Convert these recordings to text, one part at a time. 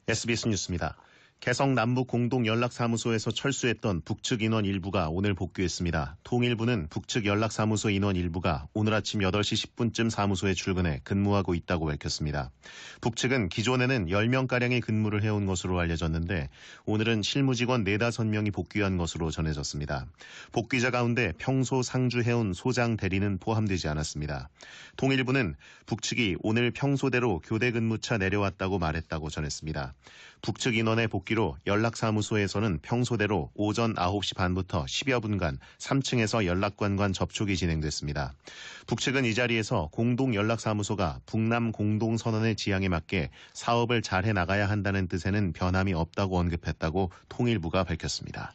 SBS 뉴스입니다. 개성 남북 공동연락사무소에서 철수했던 북측 인원 일부가 오늘 복귀했습니다. 통일부는 북측 연락사무소 인원 일부가 오늘 아침 8시 10분쯤 사무소에 출근해 근무하고 있다고 밝혔습니다. 북측은 기존에는 10명가량이 근무를 해온 것으로 알려졌는데 오늘은 실무직원 4, 5명이 복귀한 것으로 전해졌습니다. 복귀자 가운데 평소 상주해온 소장 대리는 포함되지 않았습니다. 통일부는 북측이 오늘 평소대로 교대 근무차 내려왔다고 말했다고 전했습니다. 북측 인원의 복귀로 연락사무소에서는 평소대로 오전 9시 반부터 10여 분간 3층에서 연락관과 접촉이 진행됐습니다. 북측은 이 자리에서 공동연락사무소가 북남 공동선언의 지향에 맞게 사업을 잘 해나가야 한다는 뜻에는 변함이 없다고 언급했다고 통일부가 밝혔습니다.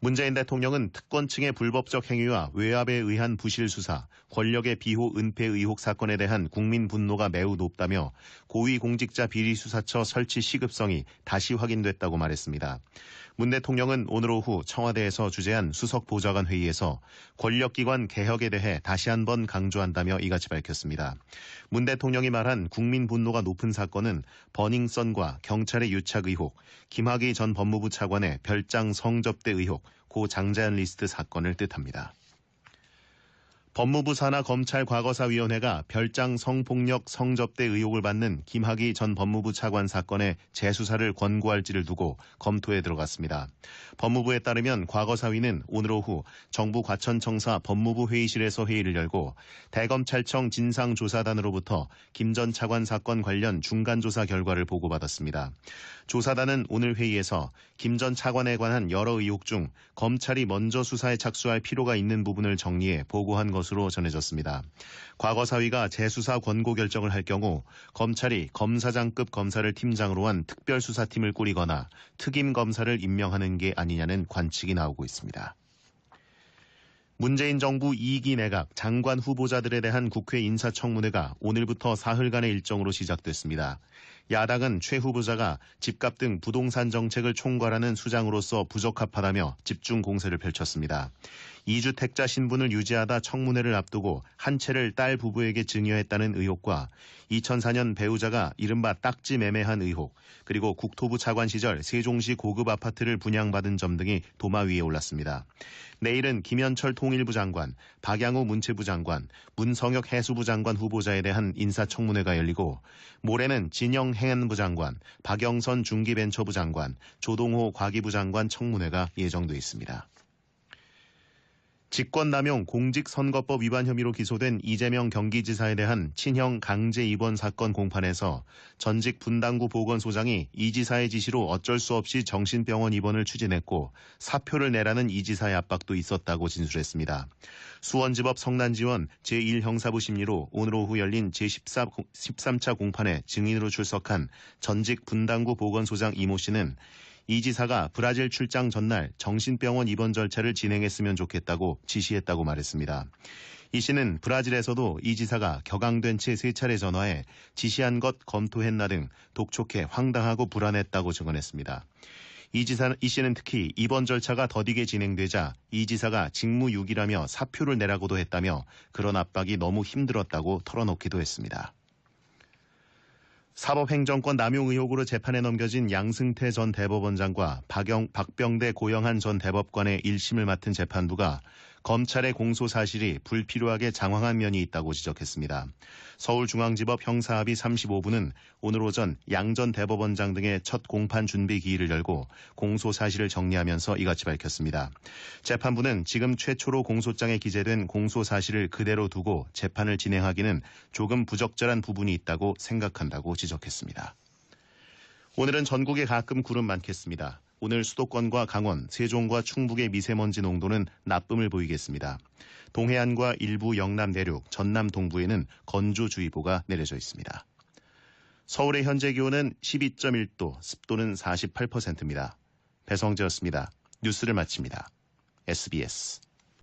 문재인 대통령은 특권층의 불법적 행위와 외압에 의한 부실 수사, 권력의 비호 은폐 의혹 사건에 대한 국민 분노가 매우 높다며 고위공직자 비리수사처 설치 시급성이 다시 확인됐다고 말했습니다. 문 대통령은 오늘 오후 청와대에서 주재한 수석보좌관 회의에서 권력기관 개혁에 대해 다시 한번 강조한다며 이같이 밝혔습니다. 문 대통령이 말한 국민 분노가 높은 사건은 버닝썬과 경찰의 유착 의혹, 김학의 전 법무부 차관의 별장 성접대 의혹, 고 장자연 리스트 사건을 뜻합니다. 법무부 산하 검찰 과거사위원회가 별장 성폭력 성접대 의혹을 받는 김학의 전 법무부 차관 사건의 재수사를 권고할지를 두고 검토에 들어갔습니다. 법무부에 따르면 과거사위는 오늘 오후 정부 과천청사 법무부 회의실에서 회의를 열고 대검찰청 진상조사단으로부터 김 전 차관 사건 관련 중간조사 결과를 보고받았습니다. 조사단은 오늘 회의에서 김 전 차관에 관한 여러 의혹 중 검찰이 먼저 수사에 착수할 필요가 있는 부분을 정리해 보고한 것으로 전해졌습니다. 과거사위가 재수사 권고 결정을 할 경우 검찰이 검사장급 검사를 팀장으로 한 특별수사팀을 꾸리거나 특임검사를 임명하는 게 아니냐는 관측이 나오고 있습니다. 문재인 정부 2기 내각 장관 후보자들에 대한 국회 인사청문회가 오늘부터 사흘간의 일정으로 시작됐습니다. 야당은 최 후보자가 집값 등 부동산 정책을 총괄하는 수장으로서 부적합하다며 집중 공세를 펼쳤습니다. 2주택자 신분을 유지하다 청문회를 앞두고 한 채를 딸 부부에게 증여했다는 의혹과 2004년 배우자가 이른바 딱지 매매한 의혹, 그리고 국토부 차관 시절 세종시 고급 아파트를 분양받은 점 등이 도마 위에 올랐습니다. 내일은 김현철 통일부 장관, 박양호 문체부 장관, 문성혁 해수부 장관 후보자에 대한 인사청문회가 열리고 모레는 진영 행안부 장관, 박영선 중기벤처부 장관, 조동호 과기부 장관 청문회가 예정돼 있습니다. 직권남용 공직선거법 위반 혐의로 기소된 이재명 경기지사에 대한 친형 강제 입원 사건 공판에서 전직 분당구 보건소장이 이 지사의 지시로 어쩔 수 없이 정신병원 입원을 추진했고 사표를 내라는 이 지사의 압박도 있었다고 진술했습니다. 수원지법 성난지원 제1형사부 심리로 오늘 오후 열린 제13차 공판에 증인으로 출석한 전직 분당구 보건소장 이모 씨는 이 지사가 브라질 출장 전날 정신병원 입원 절차를 진행했으면 좋겠다고 지시했다고 말했습니다. 이 씨는 브라질에서도 이 지사가 격앙된 채 3차례 전화해 지시한 것 검토했나 등 독촉해 황당하고 불안했다고 증언했습니다. 이 씨는 특히 입원 절차가 더디게 진행되자 이 지사가 직무유기라며 사표를 내라고도 했다며 그런 압박이 너무 힘들었다고 털어놓기도 했습니다. 사법행정권 남용 의혹으로 재판에 넘겨진 양승태 전 대법원장과 박병대 고영한 전 대법관의 1심을 맡은 재판부가 검찰의 공소 사실이 불필요하게 장황한 면이 있다고 지적했습니다. 서울중앙지법 형사합의 35부는 오늘 오전 양 전 대법원장 등의 첫 공판 준비 기일을 열고 공소 사실을 정리하면서 이같이 밝혔습니다. 재판부는 지금 최초로 공소장에 기재된 공소 사실을 그대로 두고 재판을 진행하기는 조금 부적절한 부분이 있다고 생각한다고 지적했습니다. 오늘은 전국에 가끔 구름 많겠습니다. 오늘 수도권과 강원, 세종과 충북의 미세먼지 농도는 나쁨을 보이겠습니다. 동해안과 일부 영남 내륙, 전남 동부에는 건조주의보가 내려져 있습니다. 서울의 현재 기온은 12.1도, 습도는 48%입니다. 배성재였습니다. 뉴스를 마칩니다. SBS